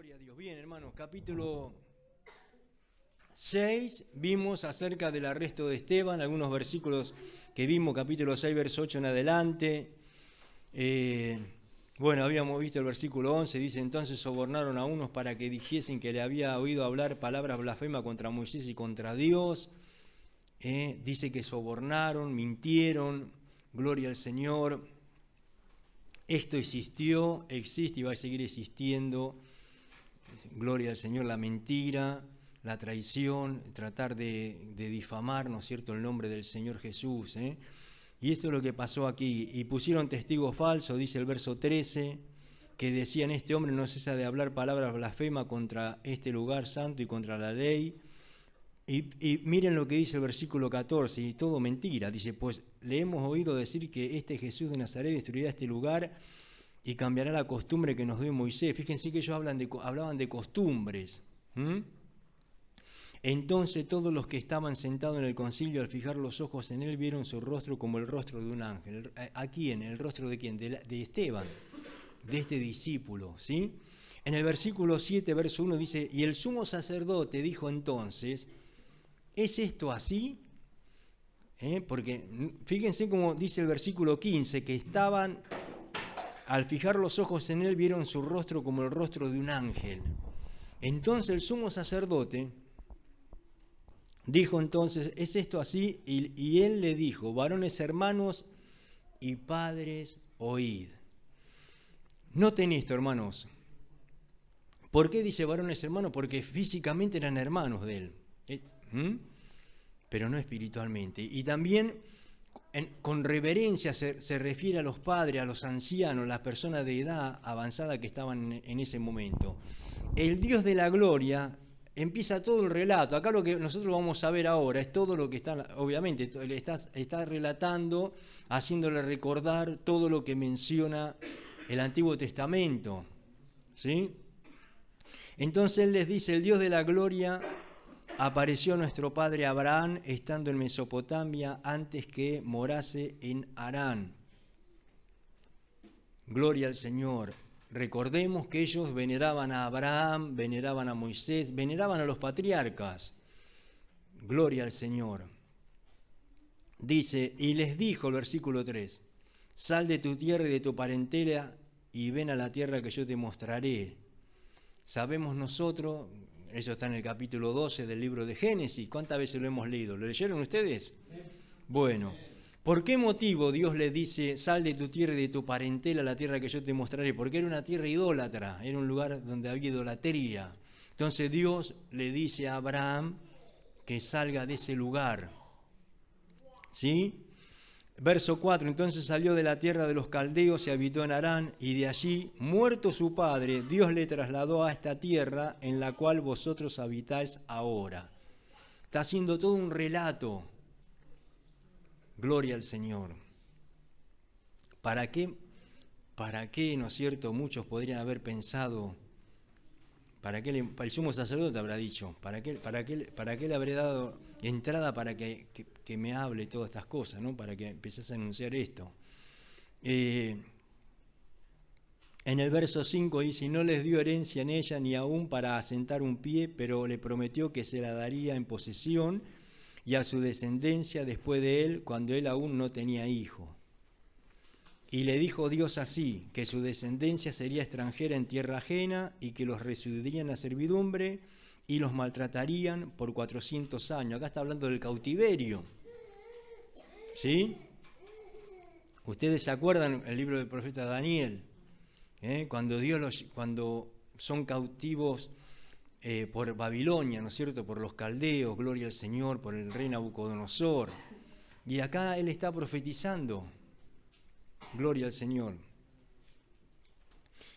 Gloria a Dios. Bien, hermanos, capítulo 6, vimos acerca del arresto de Esteban, algunos versículos que vimos, capítulo 6, verso 8 en adelante. Bueno, habíamos visto el versículo 11, dice: entonces sobornaron a unos para que dijesen que le había oído hablar palabras blasfemas contra Moisés y contra Dios. Dice que sobornaron, mintieron, gloria al Señor. Esto existió, existe y va a seguir existiendo. Gloria al Señor, la mentira, la traición, tratar de difamar, ¿no es cierto?, el nombre del Señor Jesús. Y esto es lo que pasó aquí. Y pusieron testigos falsos, dice el verso 13, que decían: este hombre no cesa de hablar palabras blasfemas contra este lugar santo y contra la ley. Y miren lo que dice el versículo 14, y todo mentira. Dice: pues le hemos oído decir que este Jesús de Nazaret destruirá este lugar y cambiará la costumbre que nos dio Moisés. Fíjense que ellos hablaban de costumbres. Entonces todos los que estaban sentados en el concilio, al fijar los ojos en él, vieron su rostro como el rostro de un ángel. ¿A quién? ¿El rostro de quién? De Esteban, de este discípulo, ¿sí? En el versículo 7, verso 1 dice: y el sumo sacerdote dijo entonces: ¿es esto así? Porque fíjense cómo dice el versículo 15, que estaban, al fijar los ojos en él, vieron su rostro como el rostro de un ángel. Entonces el sumo sacerdote dijo entonces: ¿es esto así? Y él le dijo: varones hermanos y padres, oíd. Noten esto, hermanos. ¿Por qué dice varones hermanos? Porque físicamente eran hermanos de él, pero no espiritualmente. Y también con reverencia se refiere a los padres, a los ancianos, las personas de edad avanzada que estaban en ese momento. El Dios de la gloria empieza todo el relato. Acá lo que nosotros vamos a ver ahora es todo lo que está, obviamente, está relatando, haciéndole recordar todo lo que menciona el Antiguo Testamento, ¿sí? Entonces él les dice: el Dios de la gloria apareció a nuestro padre Abraham estando en Mesopotamia antes que morase en Harán. Gloria al Señor. Recordemos que ellos veneraban a Abraham, veneraban a Moisés, veneraban a los patriarcas. Gloria al Señor. Dice: y les dijo el versículo 3, sal de tu tierra y de tu parentela y ven a la tierra que yo te mostraré. Sabemos nosotros, eso está en el capítulo 12 del libro de Génesis. ¿Cuántas veces lo hemos leído? ¿Lo leyeron ustedes? Bueno, ¿por qué motivo Dios le dice: sal de tu tierra y de tu parentela a la tierra que yo te mostraré? Porque era una tierra idólatra, era un lugar donde había idolatría. Entonces Dios le dice a Abraham que salga de ese lugar, ¿sí? Verso 4, entonces salió de la tierra de los caldeos y habitó en Harán, y de allí, muerto su padre, Dios le trasladó a esta tierra en la cual vosotros habitáis ahora. Está haciendo todo un relato. Gloria al Señor. ¿Para qué, no es cierto? Muchos podrían haber pensado, ¿para qué el sumo sacerdote habrá dicho? ¿Para qué le habré dado entrada para que me hable todas estas cosas, ¿no? Para que empezase a anunciar esto. En el verso 5 dice: y no les dio herencia en ella ni aún para asentar un pie, pero le prometió que se la daría en posesión y a su descendencia después de él, cuando él aún no tenía hijo. Y le dijo Dios así, que su descendencia sería extranjera en tierra ajena y que los reducirían a servidumbre y los maltratarían por 400 años. Acá está hablando del cautiverio, ¿sí? Ustedes se acuerdan el libro del profeta Daniel, cuando son cautivos por Babilonia, ¿no es cierto?, por los caldeos, gloria al Señor, por el rey Nabucodonosor. Y acá él está profetizando. Gloria al Señor.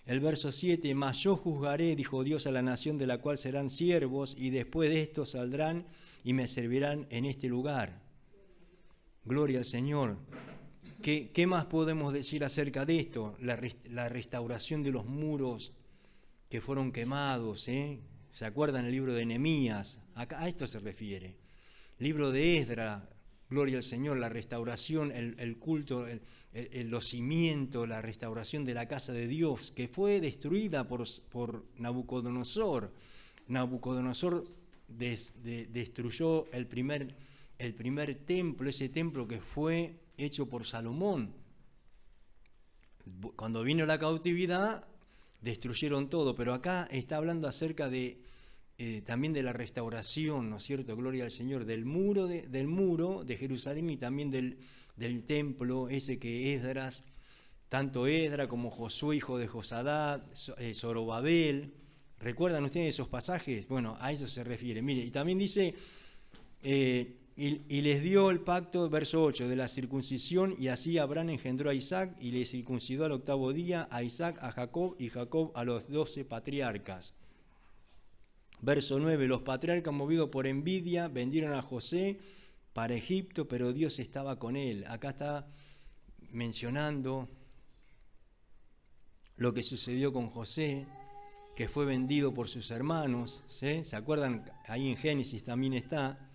El verso 7, mas yo juzgaré, dijo Dios, a la nación de la cual serán siervos, y después de esto saldrán y me servirán en este lugar. Gloria al Señor. ¿Qué más podemos decir acerca de esto? La restauración de los muros que fueron quemados, ¿Se acuerdan el libro de Nehemías? Acá a esto se refiere. Libro de Esdras. gloria al Señor, la restauración, el culto, los cimientos, la restauración de la casa de Dios, que fue destruida por Nabucodonosor. Nabucodonosor destruyó el primer templo, ese templo que fue hecho por Salomón. Cuando vino la cautividad, destruyeron todo, pero acá está hablando acerca de también de la restauración, ¿no es cierto? Gloria al Señor, del muro de Jerusalén y también del templo, ese que Esdras, tanto Esdras como Josué, hijo de Josadá, Zorobabel. ¿Recuerdan ustedes esos pasajes? Bueno, a eso se refiere. Mire, y también dice, y les dio el pacto, verso 8, de la circuncisión, y así Abraham engendró a Isaac, y le circuncidó al 8º día a Isaac, a Jacob, y Jacob a los 12 patriarcas. Verso 9, los patriarcas, movidos por envidia, vendieron a José para Egipto, pero Dios estaba con él. Acá está mencionando lo que sucedió con José, que fue vendido por sus hermanos, ¿sí? ¿Se acuerdan? Ahí en Génesis también está.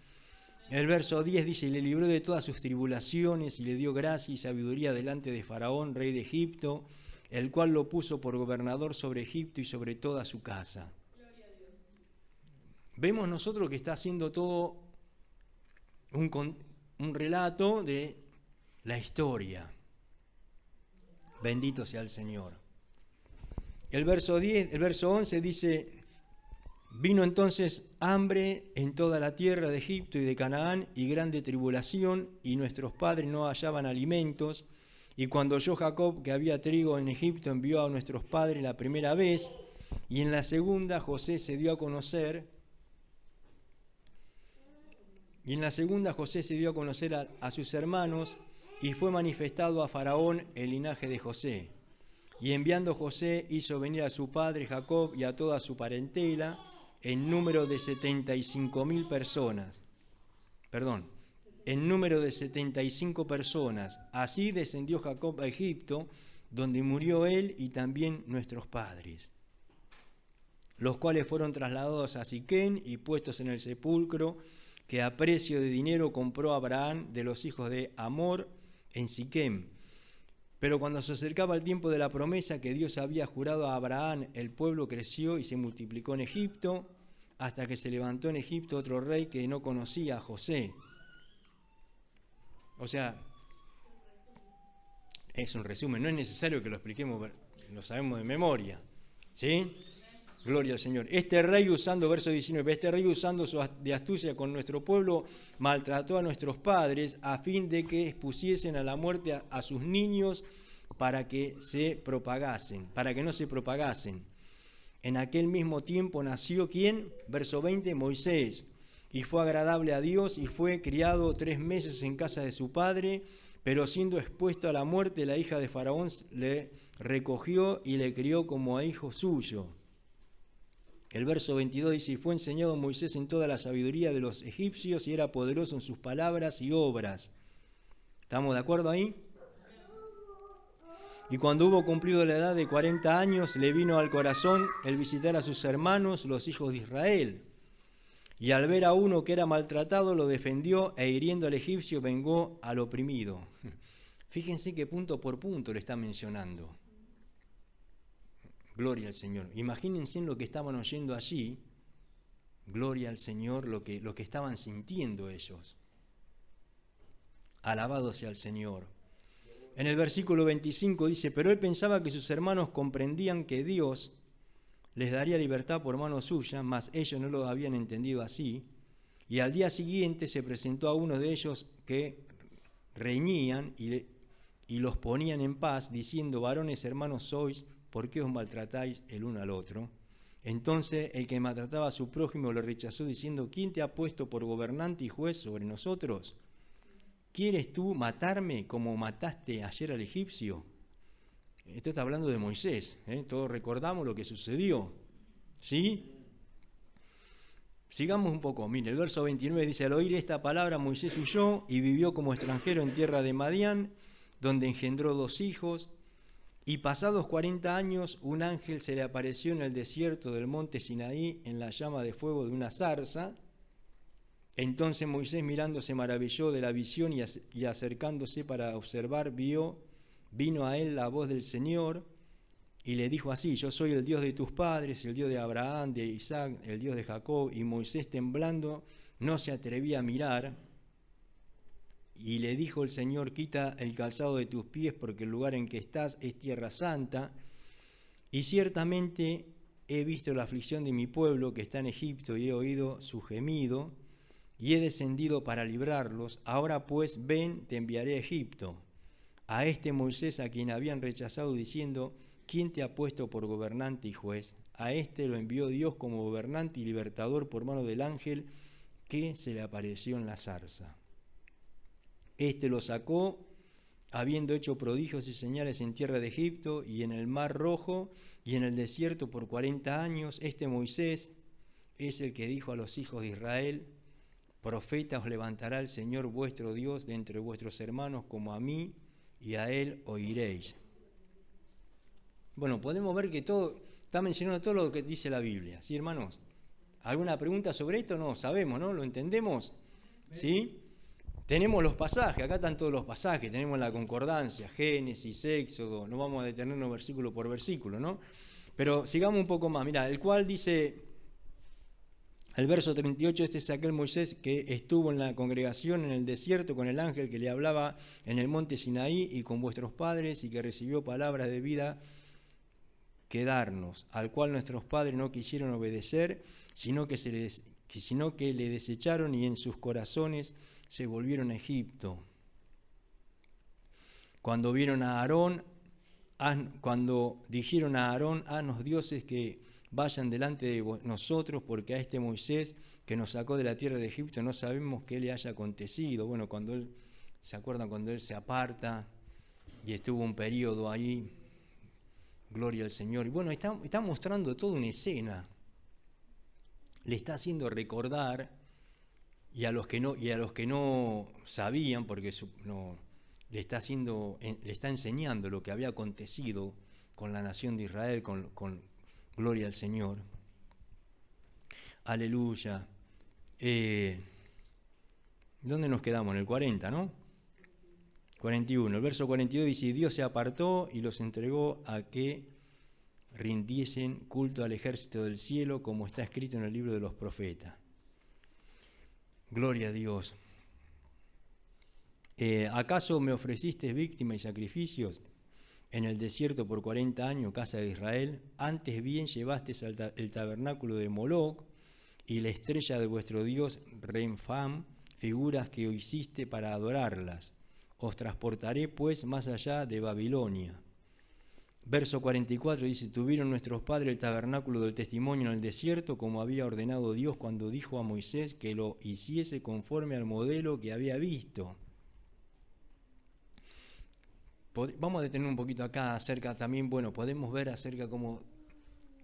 El verso 10 dice, y le libró de todas sus tribulaciones, y le dio gracia y sabiduría delante de Faraón, rey de Egipto, el cual lo puso por gobernador sobre Egipto y sobre toda su casa. Vemos nosotros que está haciendo todo un relato de la historia. Bendito sea el Señor. El verso 11 dice, vino entonces hambre en toda la tierra de Egipto y de Canaán y grande tribulación, y nuestros padres no hallaban alimentos. Y cuando oyó Jacob que había trigo en Egipto, envió a nuestros padres la primera vez, y en la segunda José se dio a conocer. Y en la segunda José se dio a conocer a sus hermanos, y fue manifestado a Faraón el linaje de José. Y enviando José hizo venir a su padre Jacob y a toda su parentela, en número de 75.000 personas. En número de 75 personas. Así descendió Jacob a Egipto, donde murió él y también nuestros padres, los cuales fueron trasladados a Siquén y puestos en el sepulcro que a precio de dinero compró Abraham de los hijos de Hamor en Siquem. Pero cuando se acercaba el tiempo de la promesa que Dios había jurado a Abraham, el pueblo creció y se multiplicó en Egipto, hasta que se levantó en Egipto otro rey que no conocía a José. O sea, es un resumen, no es necesario que lo expliquemos, lo sabemos de memoria, ¿sí? Gloria al Señor. Este rey usando, verso 19, este rey usando de astucia con nuestro pueblo, maltrató a nuestros padres a fin de que expusiesen a la muerte a sus niños para que no se propagasen. En aquel mismo tiempo nació, ¿quién? Verso 20, Moisés, y fue agradable a Dios y fue criado 3 meses en casa de su padre, pero siendo expuesto a la muerte, la hija de Faraón le recogió y le crió como a hijo suyo. El verso 22 dice, y fue enseñado Moisés en toda la sabiduría de los egipcios y era poderoso en sus palabras y obras. ¿Estamos de acuerdo ahí? Y cuando hubo cumplido la edad de 40 años, le vino al corazón el visitar a sus hermanos, los hijos de Israel. Y al ver a uno que era maltratado, lo defendió e hiriendo al egipcio vengó al oprimido. Fíjense que punto por punto le está mencionando. Gloria al Señor. Imagínense en lo que estaban oyendo allí. Gloria al Señor, lo que estaban sintiendo ellos. Alabado sea el Señor. En el versículo 25 dice, pero él pensaba que sus hermanos comprendían que Dios les daría libertad por mano suya, mas ellos no lo habían entendido así. Y al día siguiente se presentó a uno de ellos que reñían y los ponían en paz, diciendo, varones hermanos sois, ¿por qué os maltratáis el uno al otro? Entonces el que maltrataba a su prójimo lo rechazó, diciendo, ¿quién te ha puesto por gobernante y juez sobre nosotros? ¿Quieres tú matarme como mataste ayer al egipcio? Esto está hablando de Moisés, todos recordamos lo que sucedió, ¿sí? Sigamos un poco, mire, el verso 29 dice, al oír esta palabra Moisés huyó y vivió como extranjero en tierra de Madián, donde engendró 2 hijos, y pasados 40 años un ángel se le apareció en el desierto del monte Sinaí en la llama de fuego de una zarza, Entonces Moisés, mirando, se maravilló de la visión y acercándose para observar, vino a él la voz del Señor y le dijo así: yo soy el Dios de tus padres, el Dios de Abraham, de Isaac, el Dios de Jacob. Y Moisés, temblando, no se atrevía a mirar. Y le dijo el Señor: quita el calzado de tus pies, porque el lugar en que estás es tierra santa. Y ciertamente he visto la aflicción de mi pueblo que está en Egipto, y he oído su gemido, y he descendido para librarlos. Ahora pues, ven, te enviaré a Egipto. A este Moisés, a quien habían rechazado, diciendo: ¿quién te ha puesto por gobernante y juez? A este lo envió Dios como gobernante y libertador por mano del ángel que se le apareció en la zarza. Este lo sacó, habiendo hecho prodigios y señales en tierra de Egipto y en el mar Rojo y en el desierto por 40 años. Este Moisés es el que dijo a los hijos de Israel: profeta os levantará el Señor vuestro Dios de entre vuestros hermanos, como a mí, y a él oiréis. Bueno, podemos ver que todo está mencionando todo lo que dice la Biblia, ¿sí, hermanos? ¿Alguna pregunta sobre esto? No, sabemos, ¿no? ¿Lo entendemos? ¿Sí? Tenemos los pasajes, acá están todos los pasajes, tenemos la concordancia, Génesis, Éxodo, no vamos a detenernos versículo por versículo, ¿no? Pero sigamos un poco más, mirá, el cual dice, el verso 38, este es aquel Moisés que estuvo en la congregación en el desierto con el ángel que le hablaba en el monte Sinaí y con vuestros padres, y que recibió palabras de vida que darnos, al cual nuestros padres no quisieron obedecer, sino que le desecharon, y en sus corazones se volvieron a Egipto. Cuando dijeron a Aarón, haznos dioses que vayan delante de nosotros, porque a este Moisés que nos sacó de la tierra de Egipto no sabemos qué le haya acontecido. Bueno, ¿se acuerdan cuando él se aparta y estuvo un periodo ahí? Gloria al Señor. Y bueno, está mostrando toda una escena. Le está haciendo recordar, y a los que no sabían, porque le está enseñando lo que había acontecido con la nación de Israel, con gloria al Señor. Aleluya. ¿Dónde nos quedamos? En el 40, ¿no? 41. El verso 42 dice: Dios se apartó y los entregó a que rindiesen culto al ejército del cielo, como está escrito en el libro de los profetas. Gloria a Dios. ¿Acaso me ofreciste víctimas y sacrificios en el desierto por 40 años, casa de Israel? Antes bien llevaste el tabernáculo de Moloc y la estrella de vuestro dios Renfam, figuras que hiciste para adorarlas. Os transportaré pues más allá de Babilonia. Verso 44 dice: tuvieron nuestros padres el tabernáculo del testimonio en el desierto, como había ordenado Dios cuando dijo a Moisés que lo hiciese conforme al modelo que había visto. Vamos a detener un poquito acá acerca también, bueno, podemos ver acerca como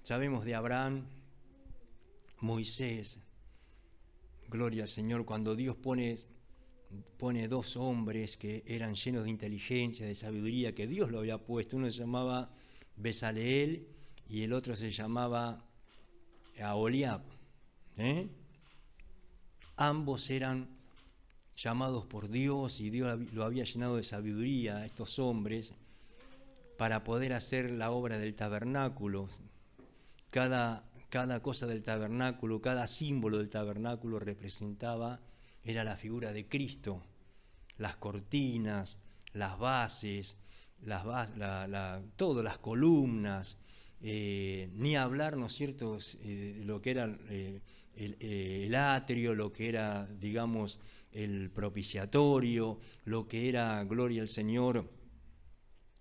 sabemos de Abraham, Moisés, gloria al Señor, cuando Dios pone dos hombres que eran llenos de inteligencia, de sabiduría, que Dios lo había puesto. Uno se llamaba Besaleel y el otro se llamaba Aholiab. Ambos eran llamados por Dios, y Dios lo había llenado de sabiduría a estos hombres para poder hacer la obra del tabernáculo. Cada cosa del tabernáculo, cada símbolo del tabernáculo era la figura de Cristo. Las cortinas, las bases, todas las columnas, ni hablar, ¿no es cierto?, lo que era el atrio, lo que era, digamos, el propiciatorio, lo que era, gloria al Señor,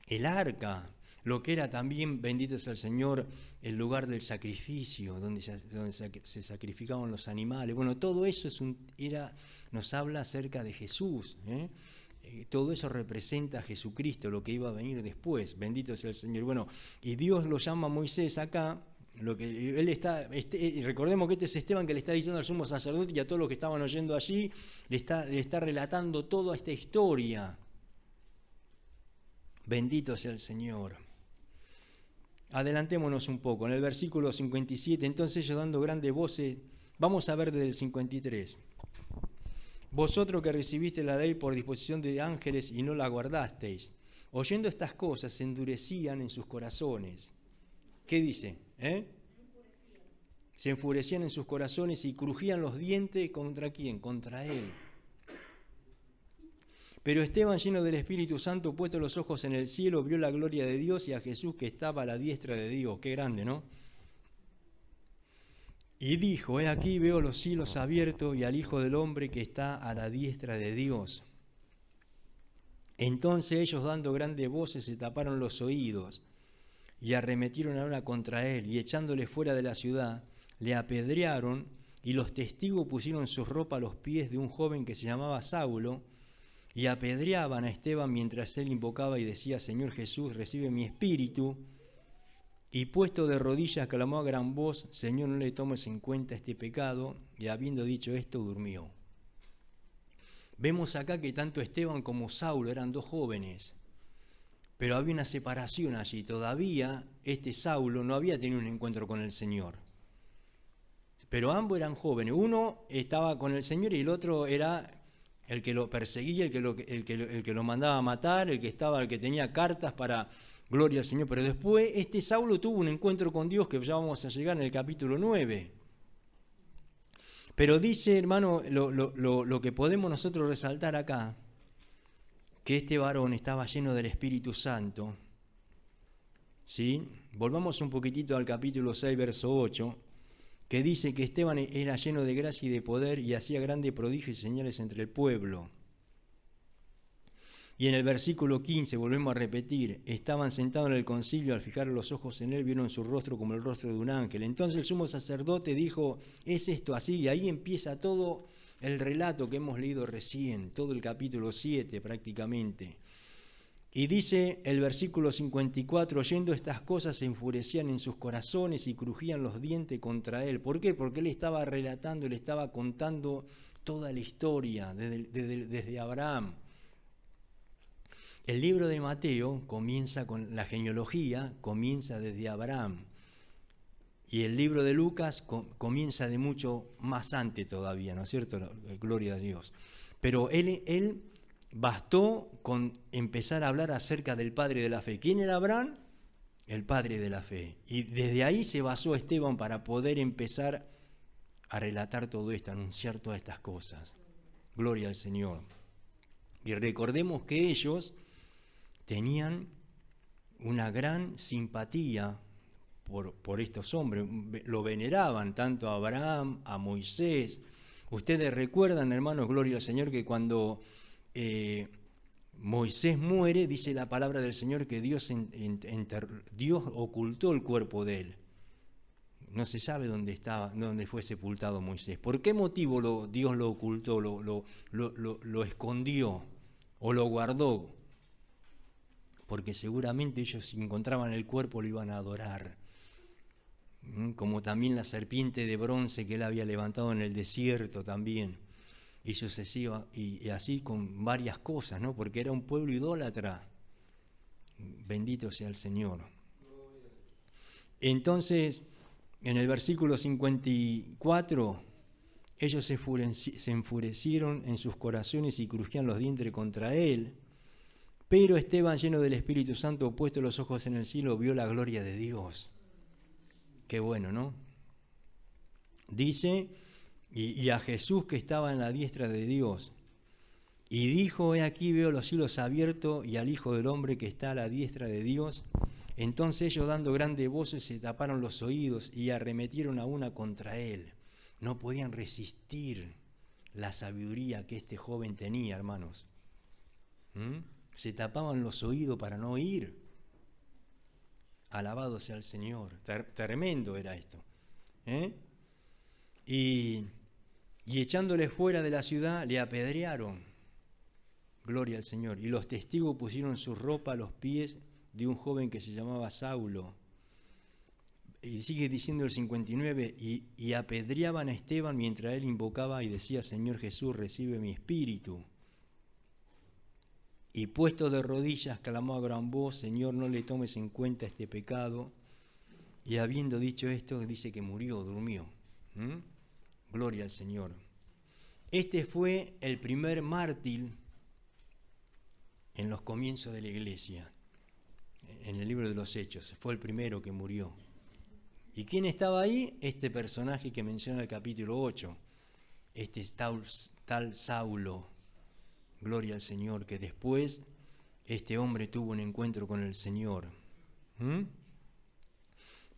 el arca, lo que era también, bendito sea el Señor, el lugar del sacrificio, donde se sacrificaban los animales. Bueno, todo eso nos habla acerca de Jesús. Todo eso representa a Jesucristo, lo que iba a venir después. Bendito sea el Señor. Bueno, y Dios lo llama a Moisés acá. Recordemos que este es Esteban que le está diciendo al sumo sacerdote y a todos los que estaban oyendo allí, le está relatando toda esta historia. Bendito sea el Señor. Adelantémonos un poco. En el versículo 57, entonces ellos dando grandes voces, vamos a ver desde el 53. vosotros que recibiste la ley por disposición de ángeles y no la guardasteis. Oyendo estas cosas se endurecían en sus corazones. ¿Qué dice? Se enfurecían en sus corazones y crujían los dientes. ¿Contra quién? Contra él. Pero Esteban, lleno del Espíritu Santo, puesto los ojos en el cielo, vio la gloria de Dios y a Jesús que estaba a la diestra de Dios. Qué grande, ¿no? Y dijo, he aquí veo los cielos abiertos y al Hijo del Hombre que está a la diestra de Dios. Entonces ellos, dando grandes voces, se taparon los oídos y arremetieron a una contra él, y echándole fuera de la ciudad, le apedrearon, y los testigos pusieron su ropa a los pies de un joven que se llamaba Saulo, y apedreaban a Esteban mientras él invocaba y decía, Señor Jesús, recibe mi espíritu. Y puesto de rodillas clamó a gran voz, Señor, no le tomes en cuenta este pecado, y habiendo dicho esto, durmió. Vemos acá que tanto Esteban como Saulo eran dos jóvenes, pero había una separación allí. Todavía este Saulo no había tenido un encuentro con el Señor. Pero ambos eran jóvenes. Uno estaba con el Señor y el otro era el que lo perseguía, el que lo mandaba a matar, el que tenía cartas para gloria al Señor. Pero después este Saulo tuvo un encuentro con Dios que ya vamos a llegar en el capítulo 9. Pero dice, hermano, lo que podemos nosotros resaltar acá, que este varón estaba lleno del Espíritu Santo. ¿Sí? Volvamos un poquitito al capítulo 6, verso 8, que dice que Esteban era lleno de gracia y de poder y hacía grandes prodigios y señales entre el pueblo. Y en el versículo 15, volvemos a repetir, estaban sentados en el concilio, al fijar los ojos en él, vieron su rostro como el rostro de un ángel. Entonces el sumo sacerdote dijo, ¿es esto así? Y ahí empieza todo el relato que hemos leído recién, todo el capítulo 7 prácticamente. Y dice el versículo 54, oyendo estas cosas se enfurecían en sus corazones y crujían los dientes contra él. ¿Por qué? Porque él estaba relatando, le estaba contando toda la historia desde Abraham. El libro de Mateo comienza con la genealogía, comienza desde Abraham. Y el libro de Lucas comienza de mucho más antes todavía, ¿no es cierto? Gloria a Dios. Pero él bastó con empezar a hablar acerca del padre de la fe. ¿Quién era Abraham? El padre de la fe. Y desde ahí se basó Esteban para poder empezar a relatar todo esto, a anunciar todas estas cosas. Gloria al Señor. Y recordemos que ellos tenían una gran simpatía por estos hombres, lo veneraban tanto a Abraham, a Moisés. Ustedes recuerdan, hermanos, gloria al Señor, que cuando Moisés muere, dice la palabra del Señor que Dios ocultó el cuerpo de él. No se sabe dónde fue sepultado Moisés. ¿Por qué motivo Dios lo ocultó, lo escondió o lo guardó? Porque seguramente ellos, si encontraban el cuerpo, lo iban a adorar. Como también la serpiente de bronce que él había levantado en el desierto también. Y sucesiva, y así con varias cosas, ¿no? Porque era un pueblo idólatra. Bendito sea el Señor. Entonces, en el versículo 54, ellos se enfurecieron en sus corazones y crujían los dientes contra él. Pero Esteban, lleno del Espíritu Santo, puesto los ojos en el cielo, vio la gloria de Dios. Qué bueno, ¿no? Dice, y a Jesús que estaba en la diestra de Dios. Y dijo, he aquí veo los cielos abiertos y al Hijo del Hombre que está a la diestra de Dios. Entonces ellos, dando grandes voces, se taparon los oídos y arremetieron a una contra él. No podían resistir la sabiduría que este joven tenía, hermanos. Se tapaban los oídos para no oír. Alabado sea el Señor. Tremendo era esto. Y echándole fuera de la ciudad, le apedrearon. Gloria al Señor. Y los testigos pusieron su ropa a los pies de un joven que se llamaba Saulo. Y sigue diciendo el 59, y apedreaban a Esteban mientras él invocaba y decía, Señor Jesús, recibe mi espíritu. Y puesto de rodillas, clamó a gran voz, Señor, no le tomes en cuenta este pecado. Y habiendo dicho esto, dice que murió, durmió. Gloria al Señor. Este fue el primer mártir en los comienzos de la iglesia, en el libro de los Hechos. Fue el primero que murió. ¿Y quién estaba ahí? Este personaje que menciona el capítulo 8. Este tal Saulo, gloria al Señor, que después este hombre tuvo un encuentro con el Señor.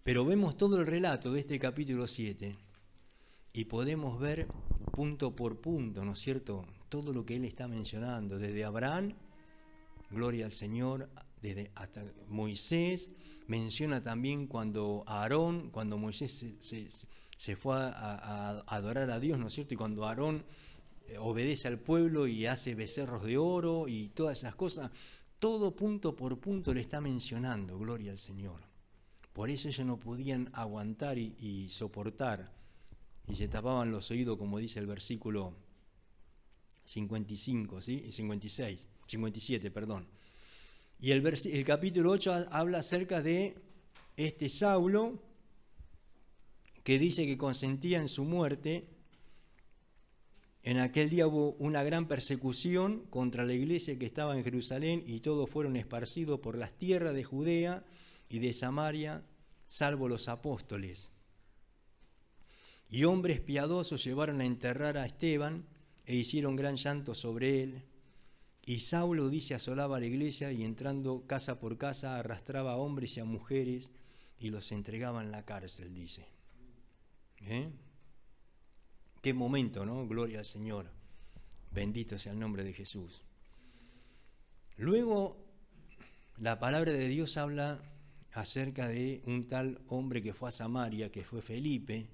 Pero vemos todo el relato de este capítulo 7 y podemos ver punto por punto, ¿no es cierto?, todo lo que él está mencionando, desde Abraham, gloria al Señor, desde hasta Moisés. Menciona también cuando Moisés se fue a adorar a Dios, ¿no es cierto?, y cuando Aarón obedece al pueblo y hace becerros de oro y todas esas cosas, todo punto por punto le está mencionando, gloria al Señor. Por eso ellos no podían aguantar y soportar, y se tapaban los oídos, como dice el versículo 55, ¿sí? 57, perdón. Y el capítulo 8 habla acerca de este Saulo, que dice que consentía en su muerte. En aquel día hubo una gran persecución contra la iglesia que estaba en Jerusalén, y todos fueron esparcidos por las tierras de Judea y de Samaria, salvo los apóstoles. Y hombres piadosos llevaron a enterrar a Esteban e hicieron gran llanto sobre él. Y Saulo, dice, asolaba la iglesia y entrando casa por casa arrastraba a hombres y a mujeres y los entregaba en la cárcel, dice. Qué momento, ¿no? Gloria al Señor. Bendito sea el nombre de Jesús. Luego, la palabra de Dios habla acerca de un tal hombre que fue a Samaria, que fue Felipe,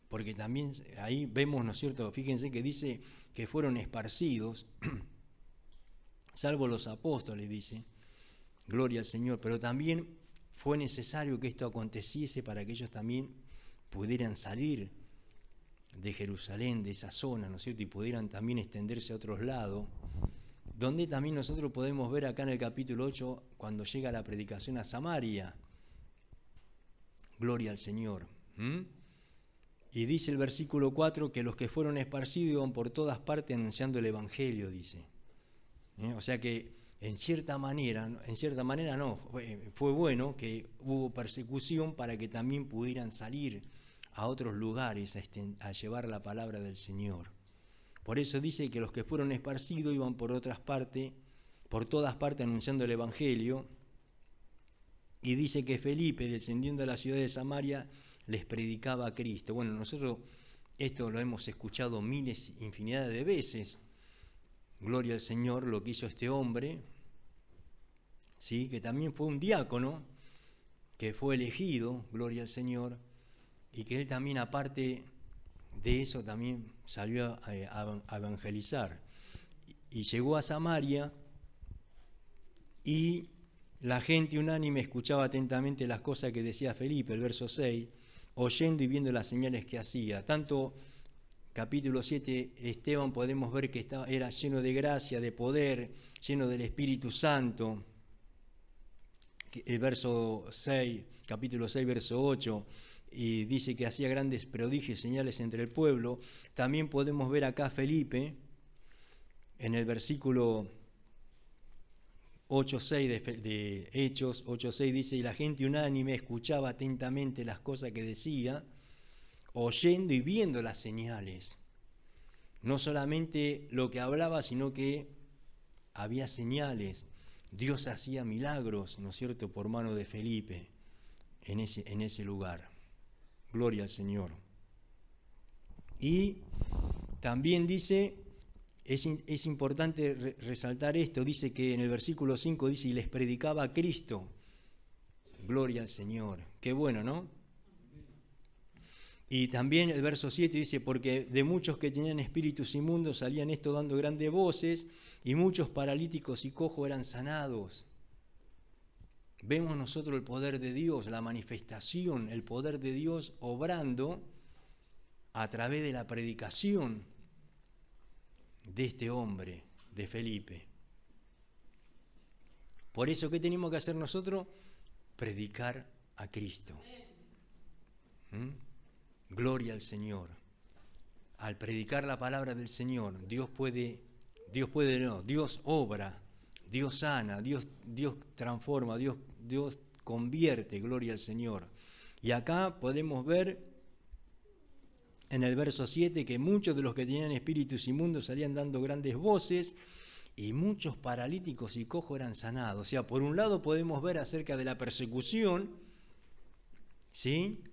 porque también ahí vemos, ¿no es cierto?, fíjense que dice que fueron esparcidos, salvo los apóstoles, dice, gloria al Señor, pero también fue necesario que esto aconteciese para que ellos también pudieran salir de Jerusalén, de esa zona, ¿no es cierto?, y pudieran también extenderse a otros lados, donde también nosotros podemos ver acá en el capítulo 8, cuando llega la predicación a Samaria, gloria al Señor. Y dice el versículo 4 que los que fueron esparcidos iban por todas partes anunciando el Evangelio, dice. O sea que en cierta manera no, fue bueno que hubo persecución para que también pudieran salir a otros lugares a llevar la palabra del Señor. Por eso dice que los que fueron esparcidos iban por todas partes anunciando el Evangelio. Y dice que Felipe, descendiendo a la ciudad de Samaria, les predicaba a Cristo. Bueno, nosotros esto lo hemos escuchado infinidad de veces. Gloria al Señor, lo que hizo este hombre, ¿sí?, que también fue un diácono, que fue elegido, gloria al Señor, y que él también, aparte de eso, también salió a evangelizar. Y llegó a Samaria, y la gente unánime escuchaba atentamente las cosas que decía Felipe, el verso 6, oyendo y viendo las señales que hacía. Tanto capítulo 7, Esteban, podemos ver que era lleno de gracia, de poder, lleno del Espíritu Santo. El verso 6, capítulo 6, verso 8, y dice que hacía grandes prodigios y señales entre el pueblo. También podemos ver acá a Felipe, en el versículo 8.6 de Hechos 8.6, dice, y la gente unánime escuchaba atentamente las cosas que decía, oyendo y viendo las señales. No solamente lo que hablaba, sino que había señales. Dios hacía milagros, ¿no es cierto?, por mano de Felipe en ese lugar. Gloria al Señor. Y también dice, es importante resaltar esto, dice que en el versículo 5 dice, y les predicaba a Cristo. Gloria al Señor. Qué bueno, ¿no? Y también el verso 7 dice, porque de muchos que tenían espíritus inmundos salían esto dando grandes voces, y muchos paralíticos y cojos eran sanados. Vemos nosotros el poder de Dios, la manifestación, el poder de Dios obrando a través de la predicación de este hombre, de Felipe. Por eso, ¿qué tenemos que hacer nosotros? Predicar a Cristo. Gloria al Señor. Al predicar la palabra del Señor, Dios obra, Dios sana, Dios transforma, Dios convierte, gloria al Señor. Y acá podemos ver en el verso 7 que muchos de los que tenían espíritus inmundos salían dando grandes voces y muchos paralíticos y cojos eran sanados. O sea, por un lado podemos ver acerca de la persecución, ¿sí?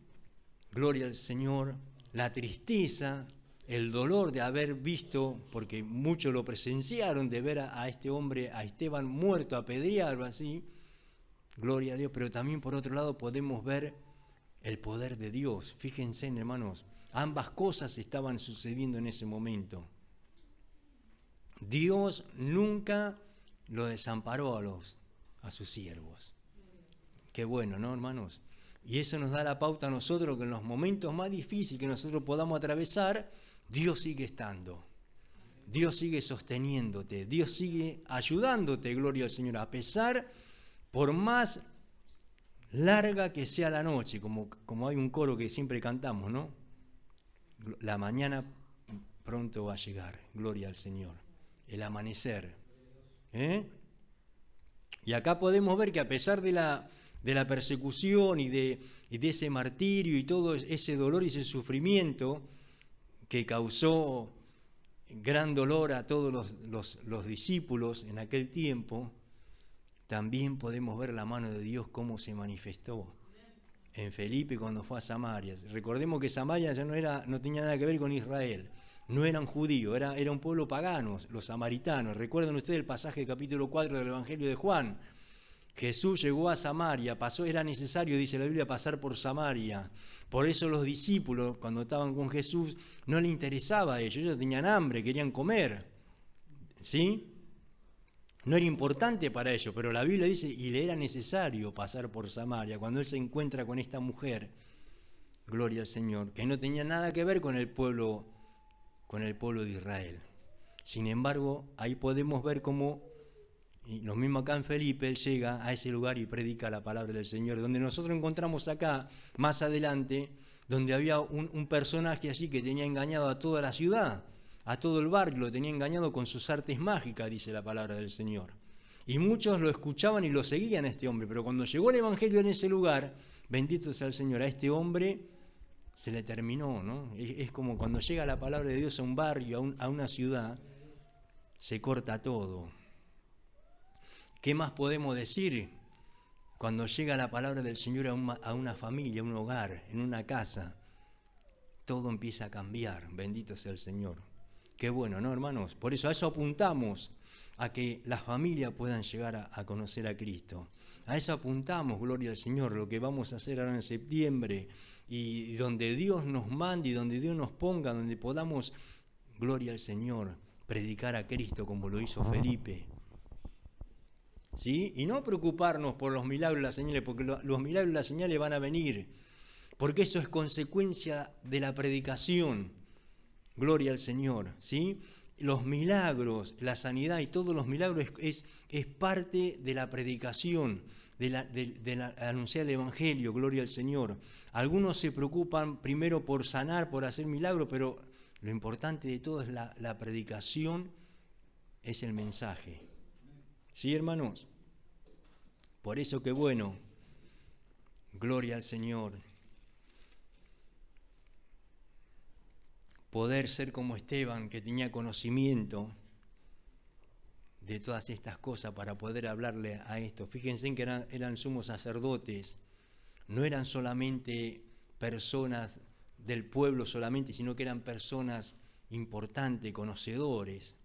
Gloria al Señor, la tristeza, el dolor de haber visto, porque muchos lo presenciaron, de ver a este hombre, a Esteban muerto, apedreado así, gloria a Dios, pero también por otro lado podemos ver el poder de Dios. Fíjense, hermanos, ambas cosas estaban sucediendo en ese momento. Dios nunca lo desamparó a sus siervos. Qué bueno, ¿no, hermanos? Y eso nos da la pauta a nosotros que en los momentos más difíciles que nosotros podamos atravesar, Dios sigue estando. Dios sigue sosteniéndote. Dios sigue ayudándote, gloria al Señor. A pesar, por más larga que sea la noche, como hay un coro que siempre cantamos, ¿no? La mañana pronto va a llegar, gloria al Señor. El amanecer. Y acá podemos ver que a pesar de la persecución y de ese martirio y todo ese dolor y ese sufrimiento que causó gran dolor a todos los discípulos en aquel tiempo, también podemos ver la mano de Dios cómo se manifestó en Felipe cuando fue a Samaria. Recordemos que Samaria ya no tenía nada que ver con Israel, no eran judíos, era un pueblo pagano, los samaritanos. Recuerden ustedes el pasaje del capítulo 4 del Evangelio de Juan. Jesús llegó a Samaria, era necesario, dice la Biblia, pasar por Samaria. Por eso los discípulos, cuando estaban con Jesús, no les interesaba a ellos tenían hambre, querían comer. ¿Sí? No era importante para ellos, pero la Biblia dice, y le era necesario pasar por Samaria. Cuando él se encuentra con esta mujer, gloria al Señor, que no tenía nada que ver con el pueblo de Israel. Sin embargo, ahí podemos ver cómo, y lo mismo acá en Felipe, él llega a ese lugar y predica la palabra del Señor, donde nosotros encontramos acá, más adelante, donde había un personaje allí que tenía engañado a toda la ciudad, a todo el barrio, lo tenía engañado con sus artes mágicas, dice la palabra del Señor. Y muchos lo escuchaban y lo seguían a este hombre, pero cuando llegó el Evangelio en ese lugar, bendito sea el Señor, a este hombre se le terminó, ¿no? Es como cuando llega la palabra de Dios a un barrio, a una ciudad, se corta todo. ¿Qué más podemos decir cuando llega la palabra del Señor a una familia, a un hogar, en una casa? Todo empieza a cambiar, bendito sea el Señor. Qué bueno, ¿no, hermanos? Por eso a eso apuntamos, a que las familias puedan llegar a conocer a Cristo. A eso apuntamos, gloria al Señor, lo que vamos a hacer ahora en septiembre, y donde Dios nos mande y donde Dios nos ponga, donde podamos, gloria al Señor, predicar a Cristo como lo hizo Felipe. ¿Sí? Y no preocuparnos por los milagros y las señales, porque los milagros y las señales van a venir, porque eso es consecuencia de la predicación. Gloria al Señor, ¿sí? Los milagros, la sanidad y todos los milagros es parte de la predicación, de anunciar el Evangelio, gloria al Señor. Algunos se preocupan primero por sanar, por hacer milagros, pero lo importante de todo es la predicación, es el mensaje. ¿Sí, hermanos? Por eso que bueno, gloria al Señor. Poder ser como Esteban, que tenía conocimiento de todas estas cosas para poder hablarle a esto. Fíjense en que eran sumos sacerdotes, no eran solamente personas del pueblo solamente, sino que eran personas importantes, conocedores.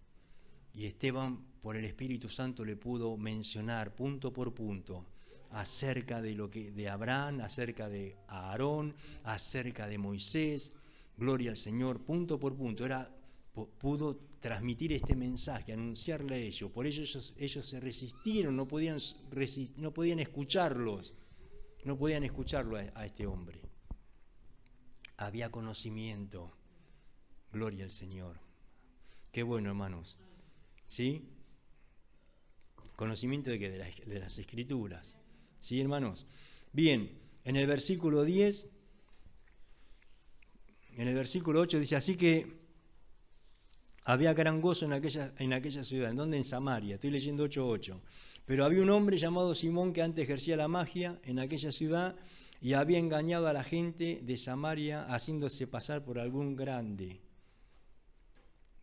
Y Esteban, por el Espíritu Santo, le pudo mencionar punto por punto acerca de Abraham, acerca de Aarón, acerca de Moisés. Gloria al Señor, punto por punto. Pudo transmitir este mensaje, anunciarle a ellos. Por ello ellos se resistieron, no podían escucharlo a este hombre. Había conocimiento. Gloria al Señor. Qué bueno, hermanos. ¿Sí? Conocimiento de qué, de las Escrituras. ¿Sí, hermanos? Bien, en el versículo 10 en el versículo 8 dice, así que había gran gozo en aquella ciudad. ¿En dónde? En Samaria. Estoy leyendo 8:8. Pero había un hombre llamado Simón que antes ejercía la magia en aquella ciudad y había engañado a la gente de Samaria haciéndose pasar por algún grande.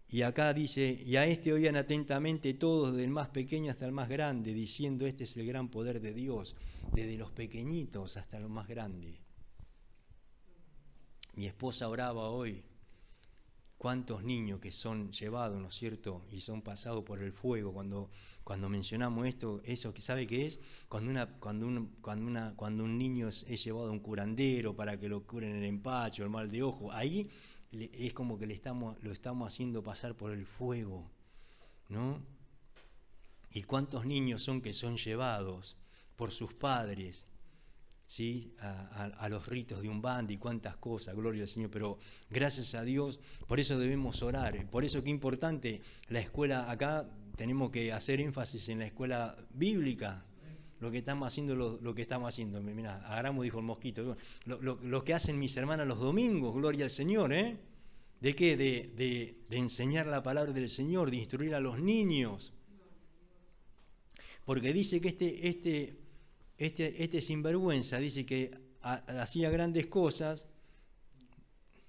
Y acá dice, y a este oían atentamente todos, desde el más pequeño hasta el más grande, diciendo, este es el gran poder de Dios, desde los pequeñitos hasta los más grandes. Mi esposa oraba hoy, cuántos niños que son llevados, ¿no es cierto?, y son pasados por el fuego. Cuando mencionamos esto, eso que sabe qué es, cuando un niño es llevado a un curandero para que lo curen el empacho, el mal de ojo, ahí es como que lo estamos haciendo pasar por el fuego, ¿no? Y cuántos niños son que son llevados por sus padres, ¿sí?, a los ritos de Umbanda y cuántas cosas, gloria al Señor. Pero gracias a Dios, por eso debemos orar, por eso que es importante la escuela. Acá tenemos que hacer énfasis en la escuela bíblica, lo que estamos haciendo, lo que estamos haciendo. Mirá, agarramos, dijo el mosquito, lo que hacen mis hermanas los domingos, gloria al Señor, ¿eh? ¿De qué? De enseñar la palabra del Señor, de instruir a los niños. Porque dice que este sinvergüenza, dice que hacía grandes cosas,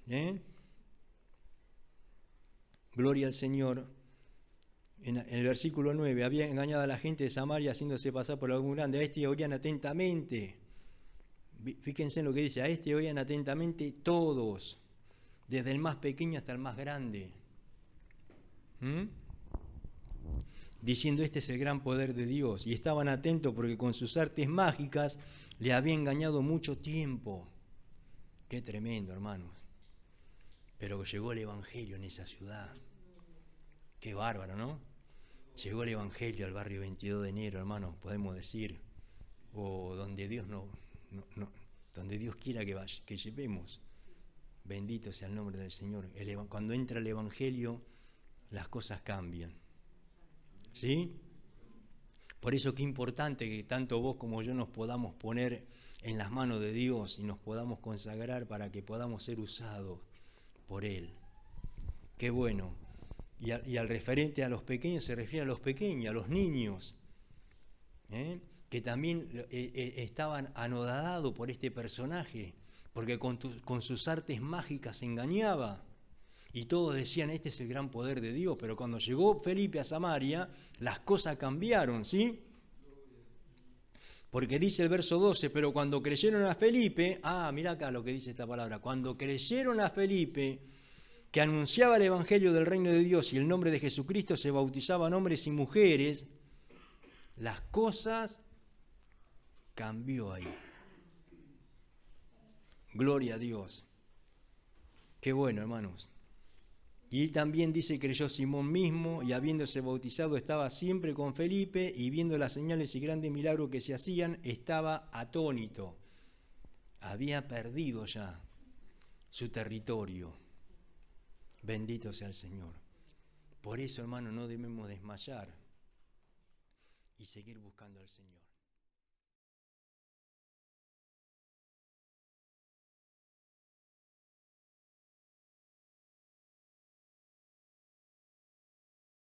¿eh? Gloria al Señor. En el versículo 9, había engañado a la gente de Samaria haciéndose pasar por algún grande. A este oían atentamente. Fíjense en lo que dice, a este oían atentamente todos, desde el más pequeño hasta el más grande. Diciendo, este es el gran poder de Dios. Y estaban atentos porque con sus artes mágicas le había engañado mucho tiempo. Qué tremendo, hermanos. Pero llegó el Evangelio en esa ciudad. Qué bárbaro, ¿no? Llegó el Evangelio al barrio 22 de enero, hermanos, podemos decir. O donde Dios donde Dios quiera que llevemos. Bendito sea el nombre del Señor. Cuando entra el Evangelio, las cosas cambian. ¿Sí? Por eso qué importante que tanto vos como yo nos podamos poner en las manos de Dios y nos podamos consagrar para que podamos ser usados por Él. Qué bueno. Y al referente a los pequeños se refiere a los pequeños, a los niños, que también estaban anodados por este personaje, porque con sus artes mágicas engañaba. Y todos decían, este es el gran poder de Dios. Pero cuando llegó Felipe a Samaria, las cosas cambiaron, ¿sí? Porque dice el verso 12, pero cuando creyeron a Felipe, mirá acá lo que dice esta palabra, cuando creyeron a Felipe, que anunciaba el Evangelio del reino de Dios y el nombre de Jesucristo, se bautizaban hombres y mujeres, las cosas cambió ahí. Gloria a Dios. Qué bueno, hermanos. Y también dice, creyó Simón mismo, y habiéndose bautizado estaba siempre con Felipe, y viendo las señales y grandes milagros que se hacían, estaba atónito. Había perdido ya su territorio. Bendito sea el Señor. Por eso, hermano, no debemos desmayar y seguir buscando al Señor.